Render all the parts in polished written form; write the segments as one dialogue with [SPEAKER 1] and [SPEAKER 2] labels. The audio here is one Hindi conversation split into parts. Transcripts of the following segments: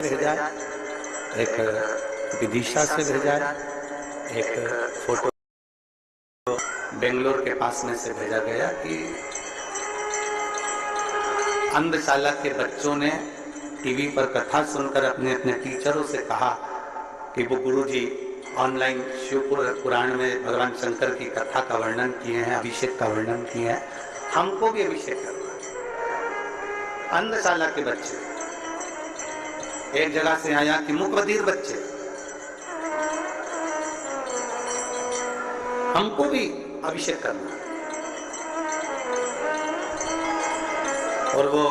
[SPEAKER 1] भेजा, एक विदिशा से भेजा, एक फोटो बेंगलोर के पास में से भेजा गया कि अंधशाला के बच्चों ने टीवी पर कथा सुनकर अपने अपने टीचरों से कहा कि वो गुरुजी ऑनलाइन शिव पुराण में भगवान शंकर की कथा का वर्णन किए हैं, अभिषेक का वर्णन किए हैं, हमको भी अभिषेक करना है। अंधशाला के बच्चे, एक जगह से आया कि मुकबधीर बच्चे, हमको भी अभिषेक करना है। और वो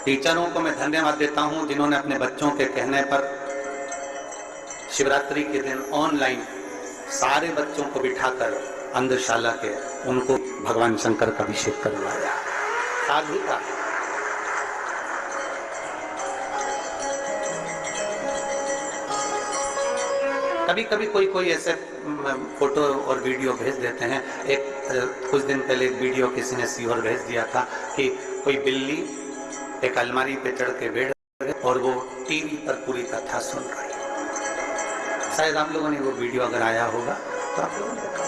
[SPEAKER 1] टीचरों को मैं धन्यवाद देता हूं जिन्होंने अपने बच्चों के कहने पर शिवरात्रि के दिन ऑनलाइन सारे बच्चों को बिठाकर अंधशाला के उनको भगवान शंकर का अभिषेक करवाया। साधु का कभी कभी कोई ऐसे फोटो और वीडियो भेज देते हैं। एक कुछ दिन पहले एक वीडियो किसी ने सीहोर भेज दिया था कि कोई बिल्ली एक अलमारी पे चढ़ के बैठ गई और वो टीवी पर पूरी कथा सुन रही है। शायद आप लोगों ने वो वीडियो अगर आया होगा तो आप लोगों ने देखा,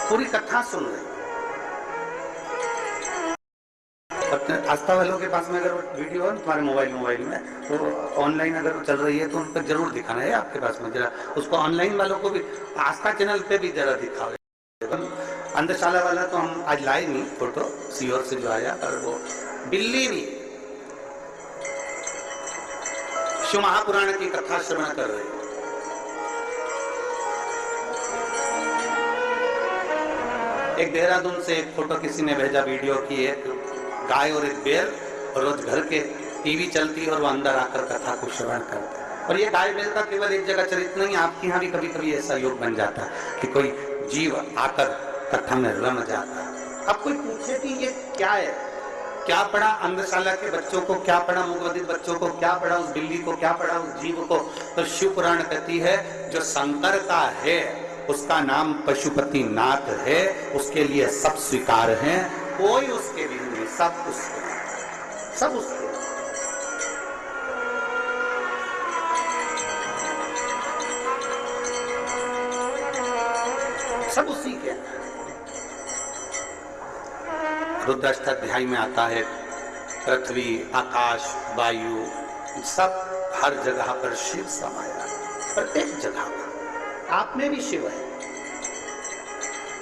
[SPEAKER 1] पूरी कथा सुन रही। आस्था वालों के पास में अगर वो वीडियो है तुम्हारे मोबाइल में तो ऑनलाइन अगर चल रही है तो उन पर जरूर दिखाना है आपके पास में। जरा उसको ऑनलाइन वालों को भी आस्था चैनल पे भी जरा दिखाओ। अंधशाला वाला तो हम आज लाए नहीं फोटो, सीहोर से जो आया, पर वो बिल्ली भी शिव महापुराण की कथा श्रवण कर रही है। एक देहरादून से एक फोटो किसी ने भेजा वीडियो की, एक गाय और एक बैल, और रोज घर के टीवी चलती है और वो अंदर आकर कथा को श्रवण करते हैं। और ये गाय बैल का केवल एक जगह चरित्र नहीं, आपके यहाँ भी कभी कभी ऐसा योग बन जाता है कि कोई जीव आकर कथा में रम जाता है। अब कोई पूछे कि ये क्या है, क्या पढ़ा अंधशाला के बच्चों को, क्या पढ़ा मुकबधीर बच्चों को, क्या पढ़ा उस बिल्ली को, क्या पढ़ा उस जीव को, तो शिव पुराण कहती है जो शंकर का है उसका नाम पशुपति नाथ है, उसके लिए सब स्वीकार है, कोई उसके भी नहीं, सब उसके, सब उसके। सब उसी के। रुद्राष्टाध्याय में आता है पृथ्वी, आकाश, वायु, सब हर जगह पर शिव समाया, प्रत्येक जगह पर। आप में भी शिव है।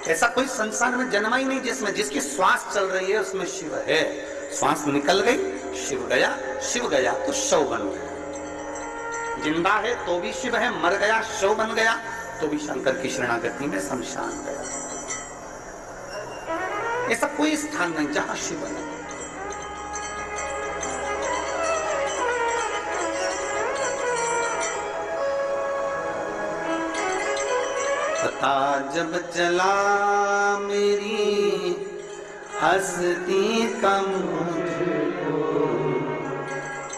[SPEAKER 1] ऐसा कोई संसार में जन्मा ही नहीं जिसमें जिसकी श्वास चल रही है उसमें शिव है। श्वास निकल गई, शिव गया, शिव गया तो शव बन गया। जिंदा है तो भी शिव है, मर गया शव बन गया तो भी शंकर की शरणागति में शमशान गया। ऐसा कोई स्थान नहीं जहां शिव नहीं। पता जब चला मेरी हस्ती का मुझको,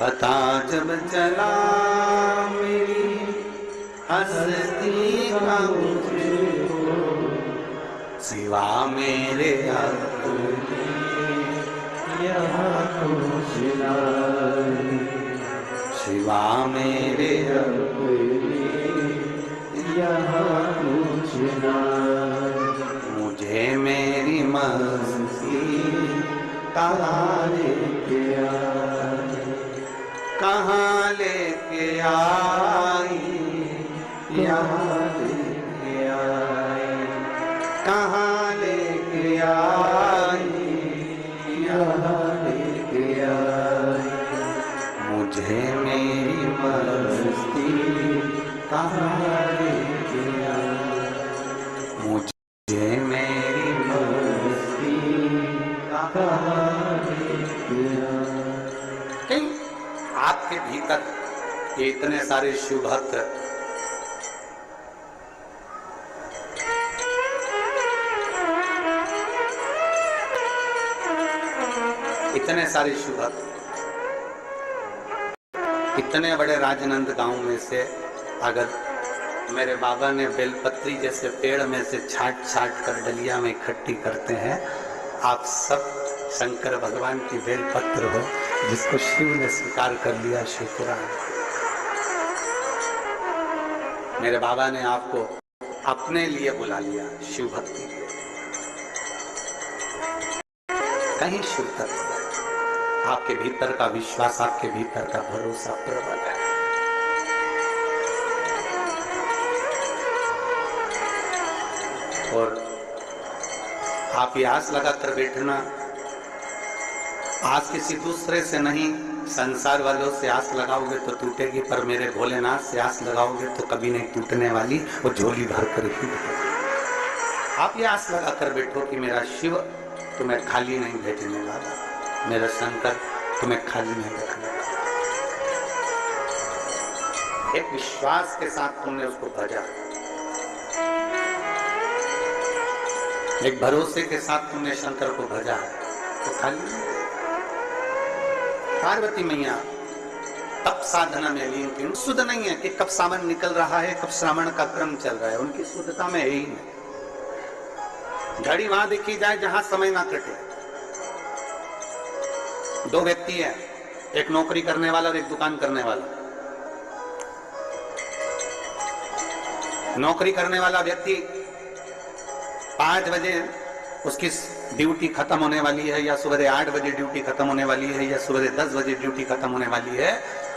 [SPEAKER 1] पता जब चला मेरी हस्ती का मुझको, सिवा मेरे अपने यहाँ कुछ नहीं, सिवा मेरे अपने यहाँ कुछ नहीं। मुझे मेरी मस्ती कहाँ लेके आई, कहाँ लेके आई, यहाँ लेके आई, कहाँ लेके आई, यहाँ लेके आई। मुझे मेरी मस्ती कहाँ लेके आई, मुझे मेरी मस्ती कहाँ लेके आई। कहीं आपके भीतर इतने सारे शिव भक्त, इतने सारे शिव भक्त, इतने बड़े राजनंद गांव में से अगर मेरे बाबा ने बेलपत्री जैसे पेड़ में से छाट छाट कर डलिया में इकट्ठी करते हैं, आप सब शंकर भगवान की बेलपत्र हो, जिसको शिव ने स्वीकार कर लिया, शिव पुराण। मेरे बाबा ने आपको अपने लिए बुला लिया शिव भक्ति के। कहीं शिव तत्व, आपके भीतर का विश्वास, आपके भीतर का भरोसा प्रबल है। और आप ये आस लगाकर बैठना, आस किसी दूसरे से नहीं, संसार वालों से आस लगाओगे तो टूटेगी, पर मेरे भोलेनाथ से आस लगाओगे तो कभी नहीं टूटने वाली, वो झोली भर कर ही। आप ये आस लगाकर बैठो कि मेरा शिव तुम्हें खाली नहीं भेजने वाला, मेरा शंकर तुम्हें खाली नहीं रखने वाला। एक विश्वास के साथ तुमने उसको भजा, एक भरोसे के साथ तुमने शंकर को भजा, तो खाली नहीं। पार्वती मैया तप साधना में लीन थी, शुद्ध नहीं है कि कब सावन निकल रहा है, कब श्रावण का क्रम चल रहा है, उनकी शुद्धता में है ही नहीं। घड़ी वहां देखी जाए जहां समय ना कटे। दो व्यक्ति है, एक नौकरी करने वाला और एक दुकान करने वाला। नौकरी करने वाला व्यक्ति 5 बजे उसकी ड्यूटी खत्म होने वाली है, या सुबह 8 बजे ड्यूटी खत्म होने वाली है, या सुबह 10 बजे ड्यूटी खत्म होने वाली है,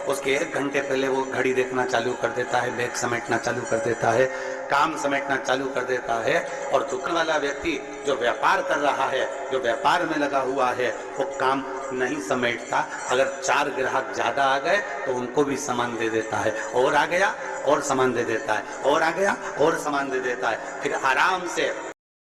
[SPEAKER 1] उसके 1 घंटे पहले वो घड़ी देखना चालू कर देता है, बैग समेटना चालू कर देता है, काम समेटना चालू कर देता है। और दुकान वाला व्यक्ति जो व्यापार कर रहा है, जो व्यापार में लगा हुआ है, वो काम नहीं समेटता। अगर 4 ग्राहक ज्यादा आ गए तो उनको भी सामान दे देता है, और आ गया और सामान दे देता है, और आ गया और सामान दे देता है। फिर आराम से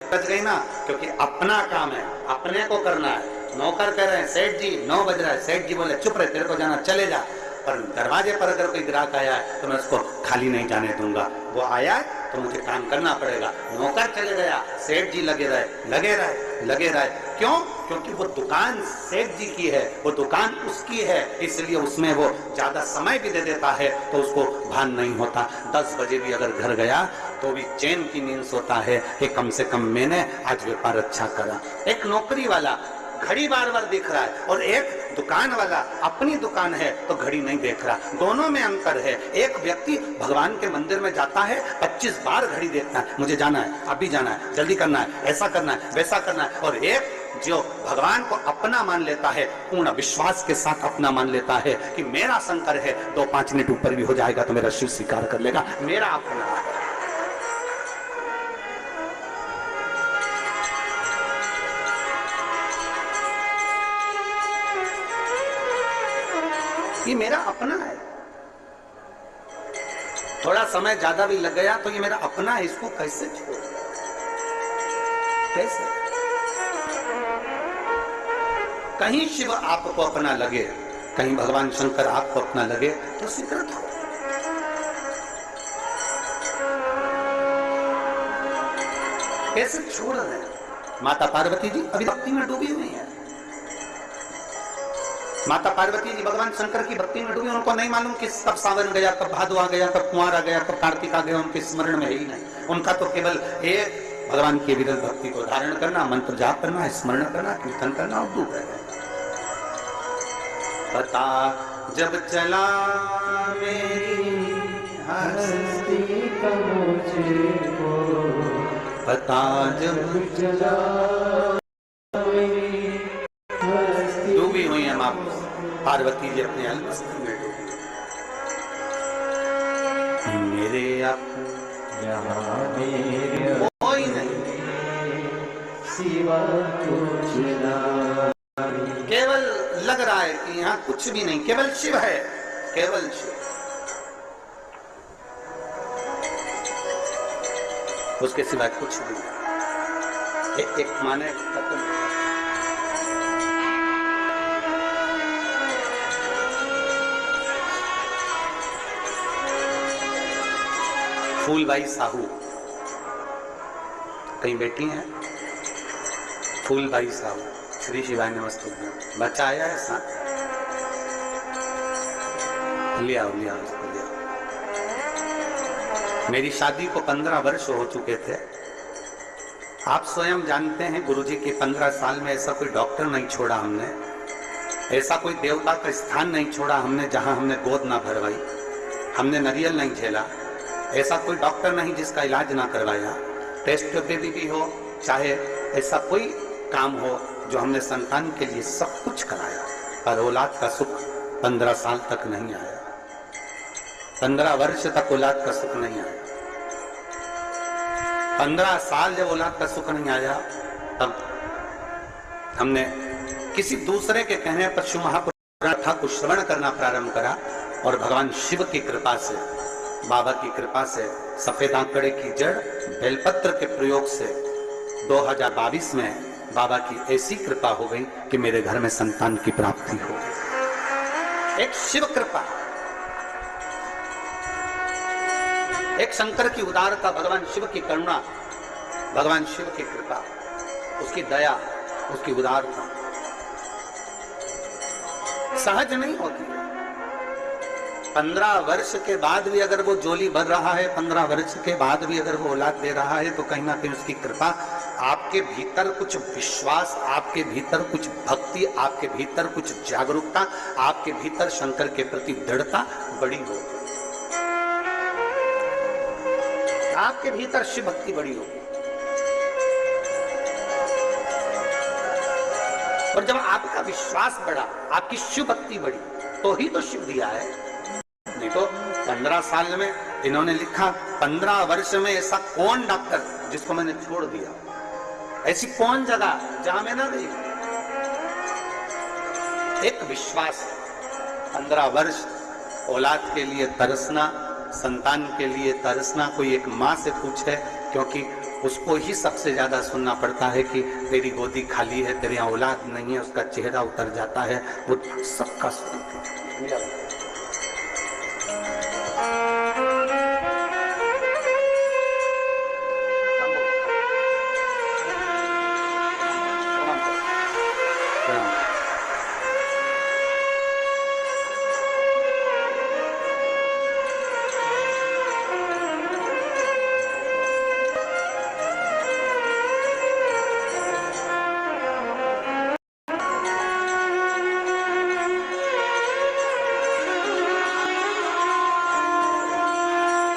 [SPEAKER 1] बच गई ना, क्योंकि अपना काम है, अपने को करना है। नौकर कह रहे हैं सेठ जी 9 बज रहा है, सेठ जी बोले चुप रहे, तेरे को जाना चले जा। पर दरवाजे पर अगर कोई ग्राहक आया है तो मैं उसको खाली नहीं जाने दूंगा, वो आया है तो मुझे काम करना पड़ेगा। नौकर चले गया, सेठ जी लगे रहे। क्यों? क्योंकि वो दुकान सेठ जी की है, वो दुकान उसकी है, इसलिए उसमें वो ज्यादा समय भी दे देता है तो उसको भान नहीं होता। 10 बजे भी अगर घर गया तो भी चैन की नींद सोता है कि कम से कम मैंने आज व्यापार अच्छा करा। एक नौकरी वाला घड़ी बार बार देख रहा है, और एक दुकान वाला अपनी दुकान है तो घड़ी नहीं देख रहा। दोनों में अंतर है। एक व्यक्ति भगवान के मंदिर में जाता है, 25 बार घड़ी देखता है, मुझे जाना है, अभी जाना है, जल्दी करना है, ऐसा करना है, वैसा करना है। और एक जो भगवान को अपना मान लेता है, पूर्ण विश्वास के साथ अपना मान लेता है कि मेरा शंकर है, 2-5 मिनट ऊपर भी हो जाएगा तो मेरा शिव स्वीकार कर लेगा, मेरा अपना है। ये मेरा अपना है। थोड़ा समय ज्यादा भी लग गया तो ये मेरा अपना है, इसको कैसे छोड़, कैसे? कहीं शिव आपको अपना लगे, कहीं भगवान शंकर आपको अपना लगे तो स्वीकृत हो। कैसे छोड़ रहे हैं? माता पार्वती जी अभी भक्ति में डूबी हुई है। माता पार्वती जी भगवान शंकर की भक्ति में डूबी, उनको नहीं मालूम कि कब सावन गया, कब भादो आ गया, कब कुंवर आ गया, कब कार्तिक आ गया, उनके स्मरण में ही नहीं। उनका तो केवल एक भगवान की विरल भक्ति को धारण करना, मंत्र जाप करना, स्मरण करना, कीर्तन करना और डूब गए। पता जब चला मेरी हस्ती का मुझको, पता जब चला डूबी हुई है मां पार्वती जी अपने अलमस्ती में डूबी। मेरे कोई नहीं सिवा कुछ ना, केवल लग रहा है कि यहाँ कुछ भी नहीं, केवल शिव है, केवल शिव। उसके सिवा कुछ भी नहीं। एक माने खत्म। फूलबाई साहू कहीं बैठी हैं, फूलबाई साहू, श्री शिवाय नमस्ते। बच्चा आया है साथ, लिया उसको लिया। मेरी शादी को 15 वर्ष हो चुके थे। आप स्वयं जानते हैं गुरुजी के 15 साल में ऐसा कोई डॉक्टर नहीं छोड़ा हमने ऐसा कोई देवता का स्थान नहीं छोड़ा हमने जहां हमने गोद ना भरवाई, हमने नरियल नहीं झेला। ऐसा कोई डॉक्टर नहीं जिसका इलाज ना करवाया। टेस्ट बेबी भी हो, चाहे ऐसा कोई काम हो जो हमने संतान के लिए सब कुछ कराया, पर औलाद का सुख 15 साल तक नहीं आया। 15 वर्ष तक औलाद का सुख नहीं आया। 15 साल जब औलाद का सुख नहीं आया, तब हमने किसी दूसरे के कहने पर शिव महापुराण कथा को श्रवण करना प्रारंभ करा, और भगवान शिव की कृपा से, बाबा की कृपा से, सफेद आंकड़े की जड़ बेलपत्र के प्रयोग से 2022 में बाबा की ऐसी कृपा हो गई कि मेरे घर में संतान की प्राप्ति हो गई। एक शिव कृपा, एक शंकर की उदारता, भगवान शिव की करुणा, भगवान शिव की कृपा, उसकी दया, उसकी उदारता सहज नहीं होती। 15 वर्ष के बाद भी अगर वो जोली भर रहा है, 15 वर्ष के बाद भी अगर वो औलाद दे रहा है, तो कहीं ना कहीं उसकी कृपा, आपके भीतर कुछ विश्वास, आपके भीतर कुछ भक्ति, आपके भीतर कुछ जागरूकता, आपके भीतर शंकर के प्रति दृढ़ता बड़ी हो, आपके भीतर शिव भक्ति बड़ी हो। और जब आपका विश्वास बढ़ा, आपकी शिव भक्ति बढ़ी, तो ही तो शिव दिया है। नहीं तो 15 साल में इन्होंने लिखा, 15 वर्ष में ऐसा कौन डॉक्टर जिसको मैंने छोड़ दिया, ऐसी कौन जगह जहां मैं ना गई। एक विश्वास, 15 वर्ष औलाद के लिए तरसना, संतान के लिए तरसना। कोई एक माँ से पूछे, क्योंकि उसको ही सबसे ज्यादा सुनना पड़ता है कि तेरी गोदी खाली है, तेरे यहाँ औलाद नहीं है, उसका चेहरा उतर जाता है, वो सबका सुनता है।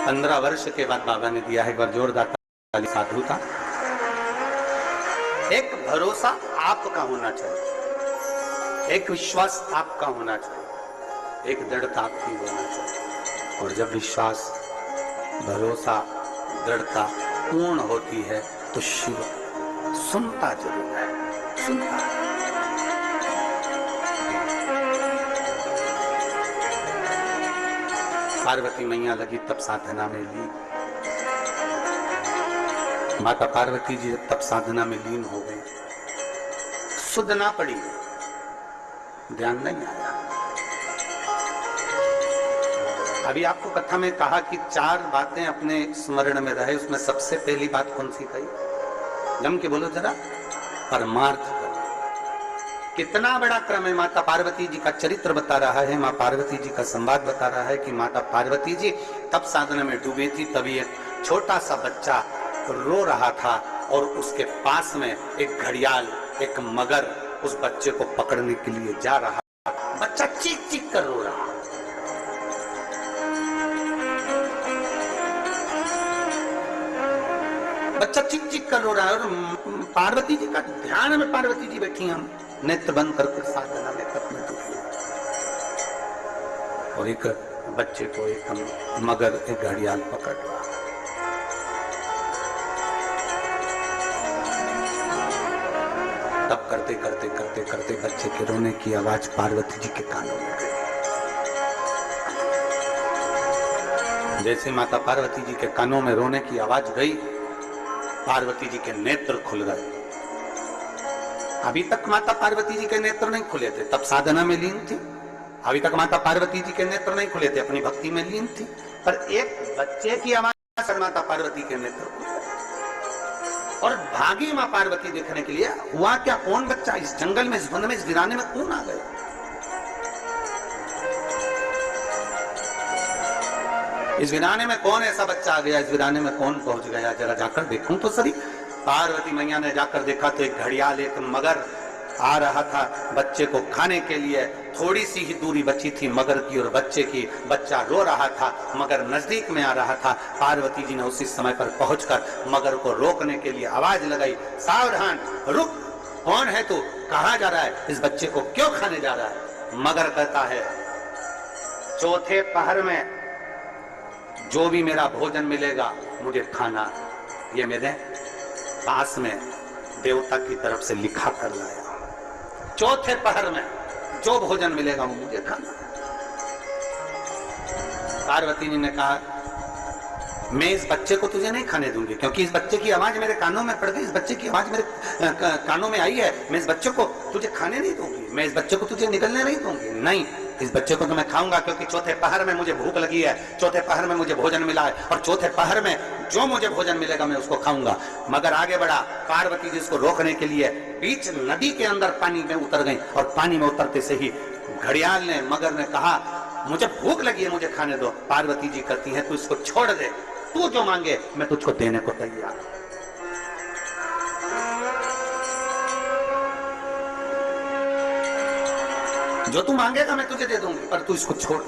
[SPEAKER 1] पंद्रह वर्ष के बाद बाबा ने दिया है, एक बार जोरदार ताली साधु था। एक भरोसा आपका होना चाहिए, एक विश्वास आपका होना चाहिए, एक दृढ़ता आपकी होना चाहिए। और जब विश्वास, भरोसा, दृढ़ता पूर्ण होती है तो शिव सुनता जरूर है, सुनता है। पार्वती मैया लगी तब साधना में लीन, माता पार्वती जी तब साधना में लीन हो गई। सुध ना पड़ी, ध्यान नहीं आया। अभी आपको कथा में कहा कि 4 बातें अपने स्मरण में रहे, उसमें सबसे पहली बात कौन सी कही? जम के बोलो जरा, परमार्थ। कितना बड़ा क्रम है। माता पार्वती जी का चरित्र बता रहा है, माँ पार्वती जी का संवाद बता रहा है कि माता पार्वती जी तब साधना में डूबी थी। तभी एक छोटा सा बच्चा रो रहा था और उसके पास में एक घड़ियाल, एक मगर उस बच्चे को पकड़ने के लिए जा रहा। बच्चा चीख चीख कर रो रहा। बच्चा चीख चीख कर रो रहा है और पार्वती जी का ध्यान में पार्वती जी बैठी, हम नेत्र बंद करके साधना में तप में डूबी। और एक बच्चे को एक मगर, एक घड़ियाल पकड़ रहा। तब करते करते करते करते बच्चे के रोने की आवाज पार्वती जी के कानों में गई। जैसे माता पार्वती जी के कानों में रोने की आवाज गई, पार्वती जी के नेत्र खुल गए। अभी तक माता पार्वती जी के नेत्र नहीं खुले थे, तब साधना में लीन थी। अभी तक माता पार्वती जी के नेत्र नहीं खुले थे, अपनी भक्ति में लीन थी। पर एक बच्चे की आवाज से माता पार्वती के नेत्र खुले और भागी मां पार्वती देखने के लिए। हुआ क्या? कौन बच्चा इस जंगल में, इस वन में, इस वीराने में कौन आ गया? इस वीराने में कौन ऐसा बच्चा आ गया? इस वीराने में कौन पहुंच गया? जरा जाकर देखूं तो सही। पार्वती मैया ने जाकर देखा तो एक घड़ियाल, एक मगर आ रहा था बच्चे को खाने के लिए। थोड़ी सी ही दूरी बची थी मगर की और बच्चे की। बच्चा रो रहा था, मगर नजदीक में आ रहा था। पार्वती जी ने उसी समय पर पहुंचकर मगर को रोकने के लिए आवाज लगाई, सावधान, रुक, कौन है तू, कहां जा रहा है, इस बच्चे को क्यों खाने जा रहा है। मगर कहता है, चौथे पहर में जो भी मेरा भोजन मिलेगा मुझे खाना। ये मेरे पास में देवता की तरफ से लिखा कर लाया, चौथे पहर में जो भोजन मिलेगा वो मुझे खाना। पार्वती जी ने कहा, मैं इस बच्चे को तुझे नहीं खाने दूंगी, क्योंकि इस बच्चे की आवाज मेरे कानों में पड़ गई, इस बच्चे की आवाज मेरे कानों में आई है। मैं इस बच्चे को तुझे खाने नहीं दूंगी, मैं इस बच्चे को तुझे निकलने नहीं दूंगी। नहीं, इस बच्चे को तो मैं खाऊंगा, क्योंकि चौथे पहर में मुझे भूख लगी है, चौथे पहर में मुझे भोजन मिला है, और चौथे पहर में जो मुझे भोजन मिलेगा मैं उसको खाऊंगा। मगर आगे बढ़ा। पार्वती जी इसको रोकने के लिए बीच नदी के अंदर पानी में उतर गई, और पानी में उतरते से ही घड़ियाल ने, मगर ने कहा, मुझे भूख लगी है, मुझे खाने दो। पार्वती जी कहती हैं, तू इसको छोड़ दे, तू जो मांगे मैं तुझको देने को तैयार। जो तू मांगेगा मैं तुझे दे दूंगी, पर तू इसको छोड़।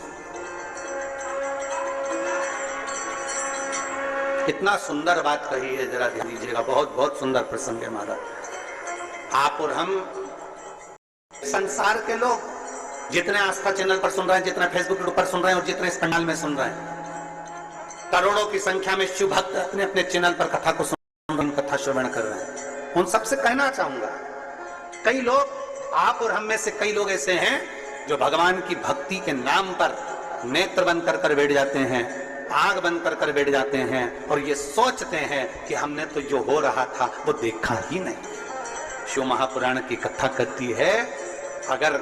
[SPEAKER 1] कितना सुंदर बात कही है, जरा ध्यान दीजिएगा। बहुत बहुत सुंदर प्रसंग है महाराज। आप और हम, संसार के लोग जितने आस्था चैनल पर सुन रहे हैं, जितने फेसबुक पर सुन रहे हैं, और जितने इस पंडाल में सुन रहे हैं, करोड़ों की संख्या में शिव भक्त अपने अपने चैनल पर कथा को सुन रहे हैं, कथा श्रवण कर रहे हैं। उन सबसे कहना चाहूंगा, कई लोग, आप और हम में से कई लोग ऐसे हैं जो भगवान की भक्ति के नाम पर नेत्र बंद कर बैठ जाते हैं, आग बंद कर बैठ जाते हैं, और ये सोचते हैं कि हमने तो जो हो रहा था वो देखा ही नहीं। शिव महापुराण की कथा कहती है, अगर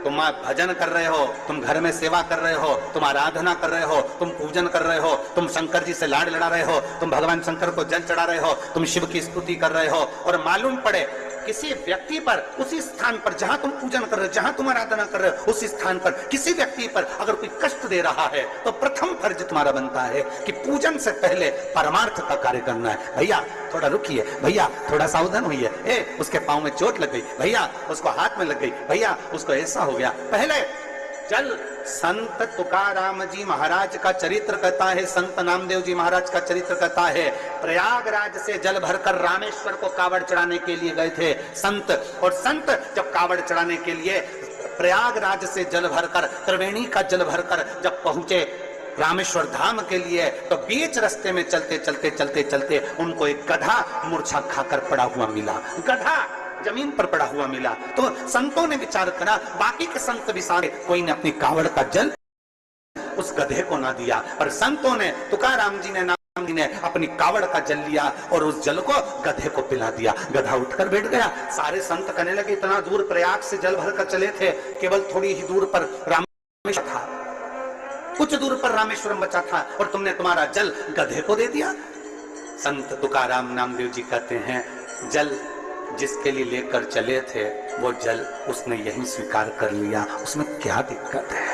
[SPEAKER 1] तुम भजन कर रहे हो, तुम घर में सेवा कर रहे हो, तुम आराधना कर रहे हो, तुम पूजन कर रहे हो, तुम शंकर जी से लाड़ लड़ा रहे हो, तुम भगवान शंकर को जल चढ़ा रहे हो, तुम शिव की स्तुति कर रहे हो, और मालूम पड़े किसी व्यक्ति पर, उसी स्थान पर जहां तुम पूजन कर रहे हो, जहां तुम आराधना कर रहे हो, उसी स्थान पर किसी व्यक्ति पर अगर कोई कष्ट दे रहा है, तो प्रथम फर्ज तुम्हारा बनता है कि पूजन से पहले परमार्थ का कार्य करना है। भैया थोड़ा रुकिए, भैया थोड़ा सावधान होइए, उसके पांव में चोट लग गई, भैया उसको हाथ में लग गई, भैया उसको ऐसा हो गया। पहले जल, संत तुकाराम जी महाराज का चरित्र कहता है, संत नामदेव जी महाराज का चरित्र कहता है, प्रयागराज से जल भरकर रामेश्वर को कावड़ चढ़ाने के लिए गए थे संत, और संत जब कावड़ चढ़ाने के लिए प्रयागराज से जल भरकर, त्रिवेणी का जल भरकर जब पहुंचे रामेश्वर धाम के लिए, तो बीच रास्ते में चलते चलते चलते चलते उनको एक गधा मूर्छा खाकर पड़ा हुआ मिला। गधा जमीन पर पड़ा हुआ मिला। तो संतों ने विचार करा, बाकी के संत भी सारे, कोई ने अपनी कावड़ का जल उस गधे को ना दिया, पर संतों ने, तुकाराम जी ने, नाम जी ने अपनी कावड़ का जल लिया और उस जल को गधे को पिला दिया। गधा उठकर बैठ गया। सारे संत कहने लगे, इतना दूर प्रयाग से जल भरकर चले थे, केवल थोड़ी ही दूर पर रामेश्वर था, कुछ दूर पर रामेश्वरम बचा था, और तुमने तुम्हारा जल गधे को दे दिया। संत तुकाराम नामदेव जी कहते हैं, जल जिसके लिए लेकर चले थे वो जल उसने यही स्वीकार कर लिया, उसमें क्या दिक्कत है,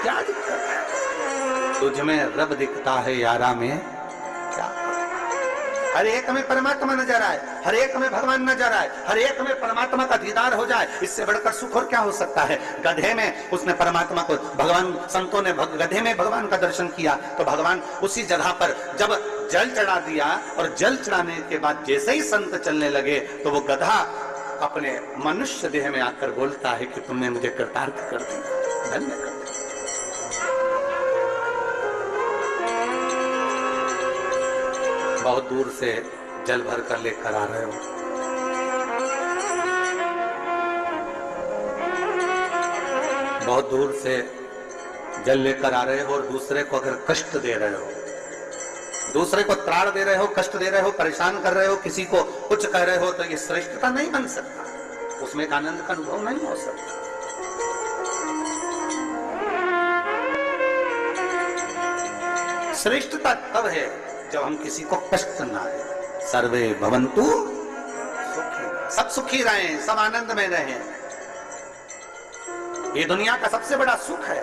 [SPEAKER 1] क्या दिक्कत है। तुझ में रब दिखता है यारा में क्या, हर एक में परमात्मा नजर आए, हर एक में भगवान नजर आए, हर एक में परमात्मा का दीदार हो जाए, इससे बढ़कर सुख और क्या हो सकता है। गधे में उसने परमात्मा को, भगवान, संतों ने गधे में भगवान का दर्शन किया, तो भगवान उसी जगह पर जब जल चढ़ा दिया, और जल चढ़ाने के बाद जैसे ही संत चलने लगे, तो वो गधा अपने मनुष्य देह में आकर बोलता है कि तुमने मुझे कृतार्थ कर दिया, धन्य कर दिया। बहुत दूर से जल भर कर लेकर आ रहे हो, बहुत दूर से जल लेकर आ रहे हो, और दूसरे को अगर कष्ट दे रहे हो, दूसरे को त्राण दे रहे हो, कष्ट दे रहे हो, परेशान कर रहे हो, किसी को कुछ कह रहे हो, तो ये श्रेष्ठता नहीं बन सकता, उसमें एक आनंद का अनुभव नहीं हो सकता। श्रेष्ठता तब है जब हम किसी को कष्ट ना दे। सर्वे भवन्तु सुखी, सब सुखी रहें, सब आनंद में रहें, ये दुनिया का सबसे बड़ा सुख है।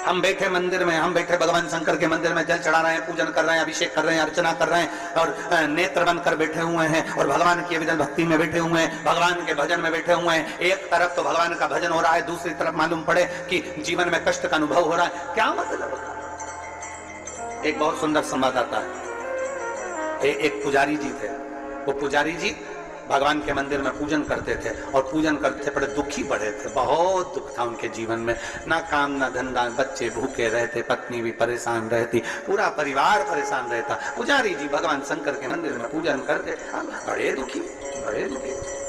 [SPEAKER 1] हम बैठे मंदिर में, हम बैठे भगवान शंकर के मंदिर में, जल चढ़ा रहे हैं, पूजन कर रहे हैं, अभिषेक कर रहे हैं, अर्चना कर रहे हैं और नेत्र बंद कर बैठे हुए हैं और भगवान की अविरल भक्ति में बैठे हुए हैं, भगवान के भजन में बैठे हुए हैं। एक तरफ तो भगवान का भजन हो रहा है, दूसरी तरफ मालूम पड़े कि जीवन में कष्ट का अनुभव हो रहा है, क्या मतलब? एक बहुत सुंदर संवाद आता है। एक पुजारी जी थे। वो पुजारी जी भगवान के मंदिर में पूजन करते थे और पूजन करते बड़े दुखी पड़े थे, बहुत दुख था उनके जीवन में, ना काम ना धंधा, बच्चे भूखे रहते, पत्नी भी परेशान रहती, पूरा परिवार परेशान रहता। पुजारी जी भगवान शंकर के मंदिर में पूजन करते, बड़े दुखी, बड़े दुखी।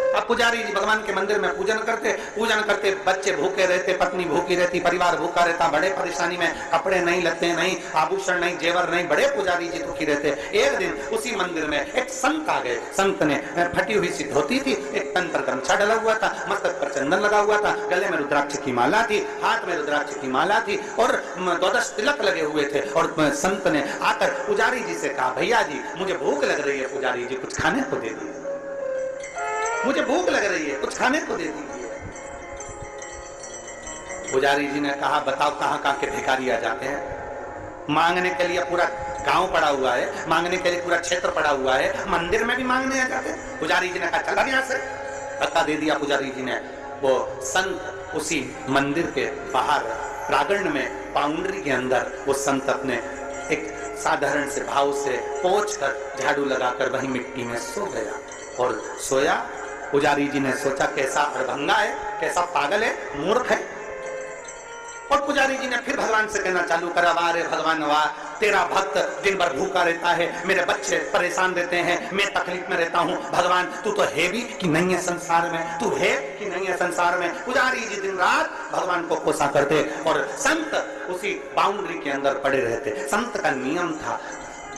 [SPEAKER 1] अब पुजारी जी भगवान के मंदिर में पूजन करते, बच्चे भूखे रहते, पत्नी भूखी रहती, परिवार भूखा रहता, बड़े परेशानी में, कपड़े नहीं, लत्ते नहीं, आभूषण नहीं, जेवर नहीं, बड़े पुजारी जी दुखी रहते। एक दिन उसी मंदिर में एक संत आ गए। संत ने फटी हुई सी धोती थी, एक तन पर गमछा डला हुआ था, मस्तक पर चंदन लगा हुआ था, गले में रुद्राक्ष की माला थी, हाथ में रुद्राक्ष की माला थी और 12 तिलक लगे हुए थे। और संत ने आकर पुजारी जी से कहा, भैया जी मुझे भूख लग रही है, पुजारी जी कुछ खाने को दे दीजिए, मुझे भूख लग रही है, कुछ खाने को दे दीजिए। पुजारी जी ने कहा, बताओ कहां कहां के भिखारी आ जाते हैं? मांगने के लिए पूरा गांव पड़ा हुआ है, मांगने के लिए पूरा क्षेत्र पड़ा हुआ है, मंदिर में भी मांगने आ जाते हैं। पुजारी जी ने कहा, चला यहां से, धक्का दे दिया पुजारी जी ने। वो संत उसी मंदिर के बाहर प्रांगण में, बाउंड्री के अंदर, वो संत अपने एक साधारण से भाव से पोंछ कर, झाड़ू लगाकर वही मिट्टी में सो गया। और सोया। पुजारी जी ने सोचा, कैसा अड़भंगा है, कैसा पागल है, मूर्ख है। और पुजारी जी ने फिर भगवान से कहना चालू करा, वाह रे भगवान वाह, तेरा भक्त दिन भर भूखा रहता है, मेरे बच्चे परेशान रहते हैं, मैं तकलीफ में रहता हूँ, भगवान तू तो है भी कि नहीं है संसार में, तू है कि नहीं है संसार में। पुजारी जी दिन रात भगवान को कोसा करते और संत उसी बाउंड्री के अंदर पड़े रहते। संत का नियम था,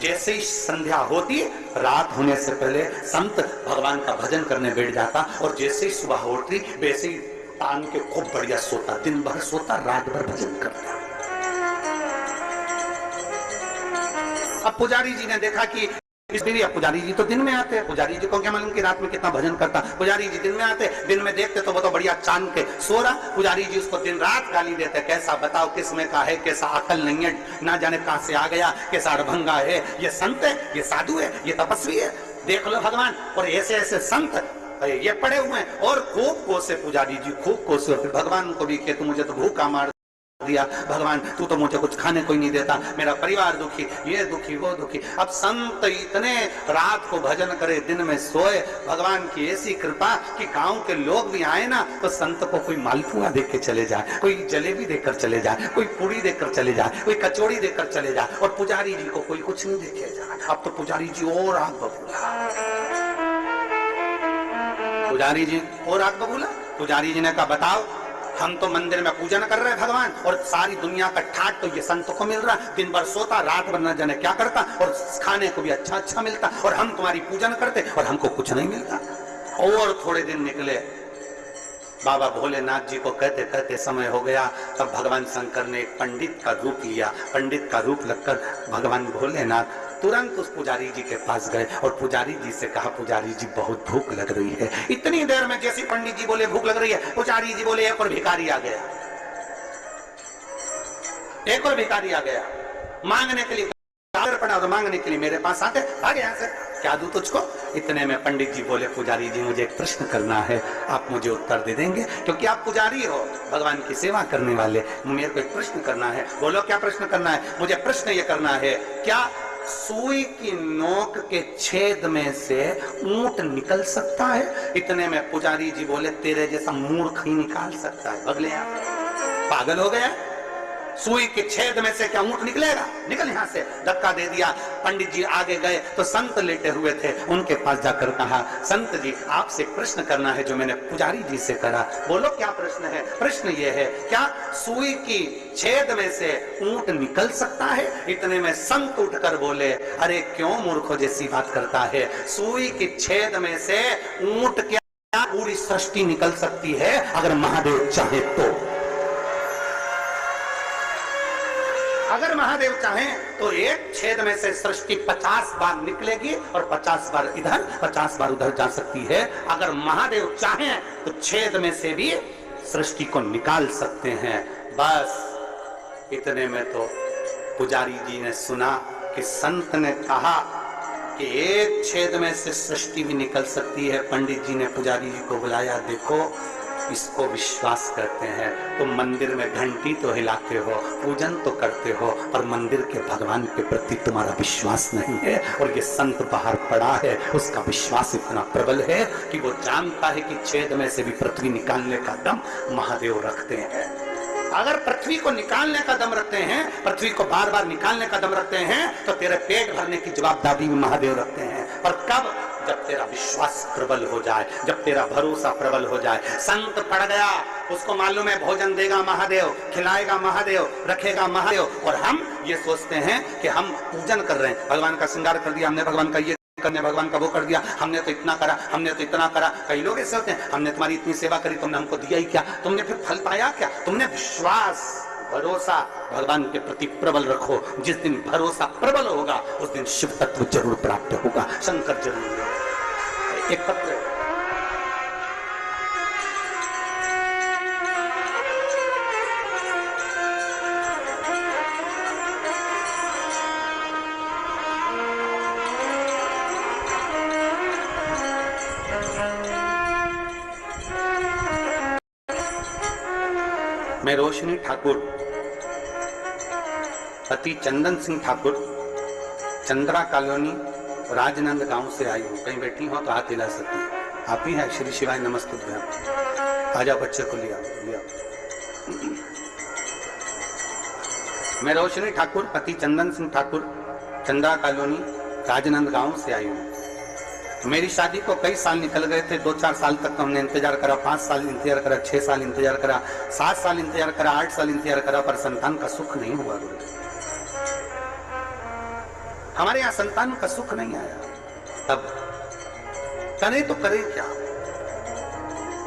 [SPEAKER 1] जैसे ही संध्या होती, रात होने से पहले संत भगवान का भजन करने बैठ जाता और जैसे ही सुबह होती वैसे ही तान के खूब बढ़िया सोता, दिन भर सोता, रात भर भजन करता। अब पुजारी जी ने देखा कि इसलिए पुजारी जी तो दिन में आते हैं, पुजारी जी को क्या मालूम कि रात में कितना भजन करता। पुजारी जी दिन में आते, दिन में देखते तो वो तो बढ़िया चांद के सो रहा। पुजारी जी उसको दिन रात गाली देते, कैसा बताओ किसमें का है, कैसा अकल नहीं है, ना जाने कहां से आ गया, कैसा अड़भंगा है, ये संत है, ये साधु है, ये तपस्वी है, देख लो भगवान। और ऐसे ऐसे संत ये पड़े हुए हैं। और खूब कोसे पुजारी जी, खूब कोसे। फिर भगवान को भी कि तू मुझे तो भूखा मार दिया, भगवान तू तो मुझे कुछ खाने को ही नहीं देता, मेरा परिवार दुखी, ये दुखी, वो दुखी। अब संत इतने रात को भजन करे, दिन में सोए, भगवान की ऐसी कृपा कि गांव के लोग भी आए ना तो संत को कोई मालपुआ देख के चले जाए, कोई जलेबी देकर चले जाए, कोई पूरी देकर चले जाए, कोई कचौड़ी देकर चले जाए, और पुजारी जी को कोई कुछ नहीं देखे जाए। अब तो पुजारी जी और आग बबूला, पुजारी जी और आग बबूला। पुजारी जी ने कहा, बताओ हम तो मंदिर में पूजन कर रहे हैं भगवान, और सारी दुनिया का ठाट तो ये संत को मिल रहा, दिन भर सोता, रात भर न जाने क्या करता, और खाने को भी अच्छा अच्छा मिलता, और हम तुम्हारी पूजन करते और हमको कुछ नहीं मिलता। और थोड़े दिन निकले, बाबा भोलेनाथ जी को कहते कहते समय हो गया। तब भगवान शंकर ने एक पंडित का रूप लिया। पंडित का रूप लगकर भगवान भोलेनाथ तुरंत उस पुजारी जी के पास गए और पुजारी जी से कहा, पुजारी जी बहुत भूख लग रही है। इतनी देर में जैसे पंडित जी बोले भूख लग रही है, पुजारी जी बोले एक और भिखारी आ गया, एक और भिखारी आ गया मांगने के लिए। पड़ा तो मांगने के लिए मेरे पास आते, आ गया से क्या दूं तुझको। इतने में पंडित जी बोले, पुजारी जी मुझे एक प्रश्न करना है, आप मुझे उत्तर दे देंगे क्योंकि आप पुजारी हो, भगवान की सेवा करने वाले, मेरे को एक प्रश्न करना है। बोलो क्या प्रश्न करना है। मुझे प्रश्न ये करना है, क्या सुई की नोक के छेद में से ऊंट निकल सकता है। इतने में पुजारी जी बोले, तेरे जैसा मूर्ख ही निकाल सकता है, अगले यहाँ पागल हो गया। सुई के छेद में से क्या ऊंट निकलेगा, निकल यहाँ से। धक्का दे दिया। पंडित जी आगे गए तो संत लेटे हुए थे, उनके पास जाकर कहा, संत जी आपसे प्रश्न करना है जो मैंने पुजारी जी से करा। बोलो क्या प्रश्न है। प्रश्न ये है, क्या सुई की छेद में से ऊंट निकल सकता है। इतने में संत उठकर बोले, अरे क्यों मूर्खों जैसी बात करता है, सुई के छेद में से ऊंट क्या पूरी सृष्टि निकल सकती है अगर महादेव चाहे तो। अगर महादेव चाहें तो एक छेद में से सृष्टि 50 बार निकलेगी और 50 बार इधर 50 बार उधर जा सकती है। अगर महादेव चाहें तो छेद में से भी सृष्टि को निकाल सकते हैं। बस इतने में तो पुजारी जी ने सुना कि संत ने कहा कि एक छेद में से सृष्टि भी निकल सकती है। पंडित जी ने पुजारी जी को बुलाया, देखो इसको विश्वास करते हैं, तुम मंदिर में घंटी तो हिलाते हो, पूजन तो करते हो, और मंदिर के भगवान के प्रति तुम्हारा विश्वास नहीं है। और ये संत बाहर पड़ा है, उसका विश्वास इतना प्रबल है कि वो जानता है कि छेद में से भी पृथ्वी निकालने का दम महादेव रखते हैं। अगर पृथ्वी को निकालने का दम रखते हैं, पृथ्वी को बार बार निकालने का दम रखते हैं, तो तेरे पेट भरने की जवाबदारी भी महादेव रखते हैं। पर कब? जब तेरा विश्वास प्रबल हो जाए, जब तेरा भरोसा प्रबल हो जाए। संत पड़ गया, उसको मालूम है भोजन देगा महादेव, खिलाएगा महादेव, रखेगा महादेव, और हम ये सोचते हैं कि हम पूजन कर रहे हैं, भगवान का श्रृंगार कर दिया हमने, भगवान का ये करने, भगवान का वो कर दिया, हमने तो इतना करा, हमने तो इतना करा। कई लोग ऐसे होते हैं, हमने तुम्हारी इतनी सेवा करी, तुमने हमको दिया ही क्या, तुमने फिर फल पाया क्या? तुमने विश्वास भरोसा भगवान के प्रति प्रबल रखो। जिस दिन भरोसा प्रबल होगा उस दिन शिव तत्व जरूर प्राप्त होगा, शंकर जरूर। एक पत्र मैं रोशनी ठाकुर, पति चंदन सिंह ठाकुर, चंद्रा कॉलोनी, राजनंद गांव से आई हूँ। कहीं बैठी हो तो हाथ हिला सकती है। आप ही है? श्री शिवाय नमस्ते। आजा बच्चे को लिया। मैं रोशनी ठाकुर, पति चंदन सिंह ठाकुर, चंद्रा कॉलोनी, राजनंद गांव से आई हूँ। मेरी शादी को कई साल निकल गए थे। 2-4 साल तक तो हमने इंतजार करा, 5 साल इंतजार करा, 6 साल इंतजार करा, 7 साल इंतजार करा, 8 साल इंतजार करा, पर संतान का सुख नहीं हुआ। हमारे यहाँ संतान का सुख नहीं आया। तब करे तो करे क्या?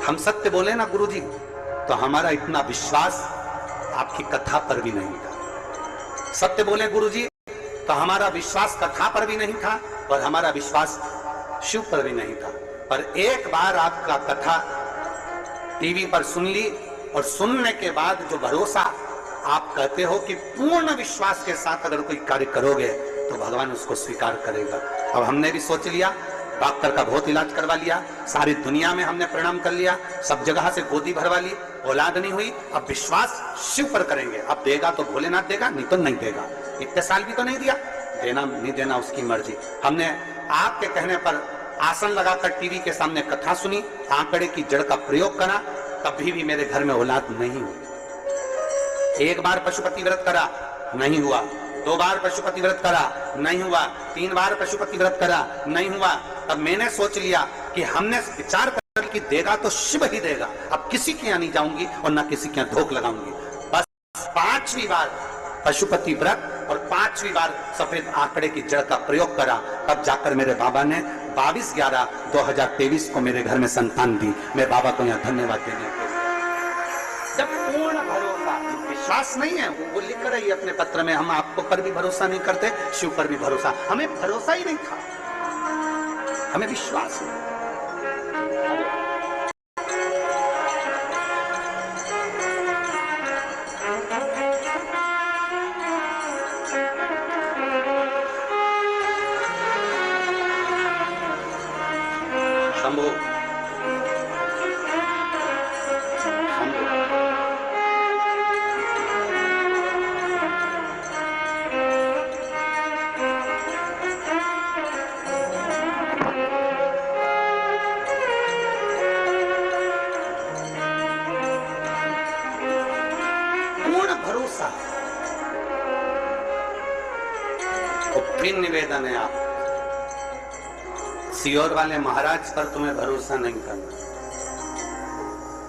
[SPEAKER 1] हम सत्य बोले ना गुरुजी, तो हमारा इतना विश्वास आपकी कथा पर भी नहीं था। सत्य बोले गुरुजी तो हमारा विश्वास कथा पर भी नहीं था, और हमारा विश्वास शिव पर भी नहीं था। पर एक बार आपका कथा टीवी पर सुन ली, और सुनने के बाद जो भरोसा आप कहते हो कि पूर्ण विश्वास के साथ अगर कोई कार्य करोगे तो भगवान उसको स्वीकार करेगा। अब हमने भी सोच लिया, डॉक्टर का बहुत इलाज करवा लिया, सारी दुनिया में हमने प्रणाम कर लिया, सब जगह से गोदी भरवा ली, औलाद नहीं हुई। अब विश्वास शिव पर करेंगे। अब देगा तो भोलेनाथ देगा, नहीं तो नहीं देगा। इतने साल भी तो नहीं दिया, देना नहीं देना उसकी मर्जी। हमने आपके कहने पर आसन लगाकर टीवी के सामने कथा सुनी, आंकड़े की जड़ का प्रयोग करा, कभी भी मेरे घर में औलाद नहीं हुई। एक बार पशुपति व्रत करा, नहीं हुआ। 2 बार पशुपति व्रत करा, नहीं हुआ। 3 बार पशुपति व्रत करा, नहीं हुआ। तब मैंने सोच लिया कि हमने विचार कर कि देगा तो शिव ही देगा, अब किसी के यहाँ नहीं जाऊंगी और ना किसी के यहाँ धोख लगाऊंगी। बस 5वीं बार पशुपति व्रत और 5वीं बार सफेद आंकड़े की जड़ का प्रयोग करा, तब जाकर मेरे बाबा ने 22/11/2023 को मेरे घर में संतान दी। मैं बाबा को यहाँ धन्यवाद देने के लिए। जब पूर्ण भरोसा, विश्वास नहीं है, वो लिख रही है अपने पत्र में, हम आपको पर भी भरोसा नहीं करते, शिव पर भी भरोसा। हमें भरोसा ही नहीं था, हमें विश्वास नहीं। शंभू पूर्ण भरोसा। तो फिर निवेदन है आप सियोर वाले महाराज पर तुम्हें भरोसा नहीं करना।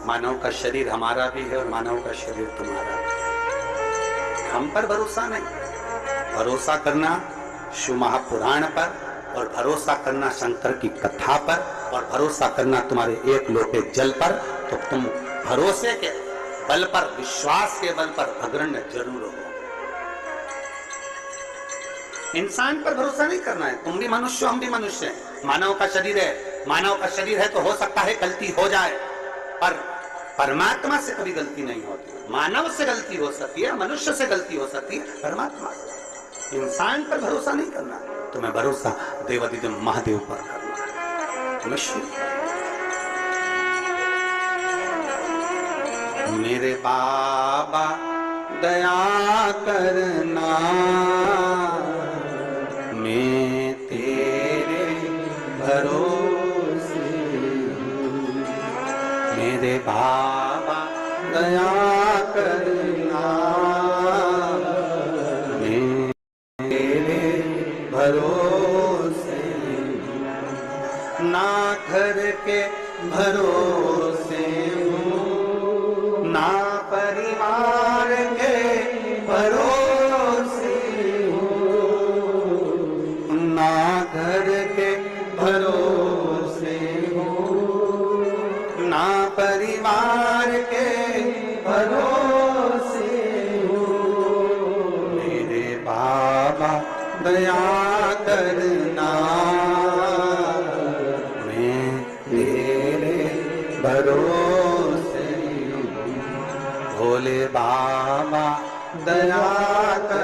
[SPEAKER 1] मानव का शरीर हमारा भी है और मानव का शरीर तुम्हारा भी। हम पर भरोसा नहीं, भरोसा करना शिव महापुराण पर, और भरोसा करना शंकर की कथा पर, और भरोसा करना तुम्हारे एक लोटे जल पर। तो तुम भरोसे के बल पर, विश्वास के बल पर अग्रण्य जरूर हो। इंसान पर भरोसा नहीं करना है। तुम भी मनुष्य, हम भी मनुष्य हैं। मानव का शरीर है, मानव का शरीर है तो हो सकता है गलती हो जाए, पर परमात्मा से कभी गलती नहीं होती। मानव से गलती हो सकती है, मनुष्य से गलती हो सकती है, परमात्मा से। इंसान पर भरोसा नहीं करना, तुम्हें भरोसा देवादिदेव महादेव पर करना है। मेरे बाबा दया करना, मैं तेरे भरोसे हूँ। मेरे बाबा दया करना, मैं तेरे भरोसे हूँ। ना घर के भरोसे हूँ, ना परिवार के भरोसे हूँ, ना घर के भरोसे हूँ, ना परिवार के भरोसे हूँ। मेरे बाबा दया करना, मैं तेरे भरोसे हूँ। भोले बाबा दया कर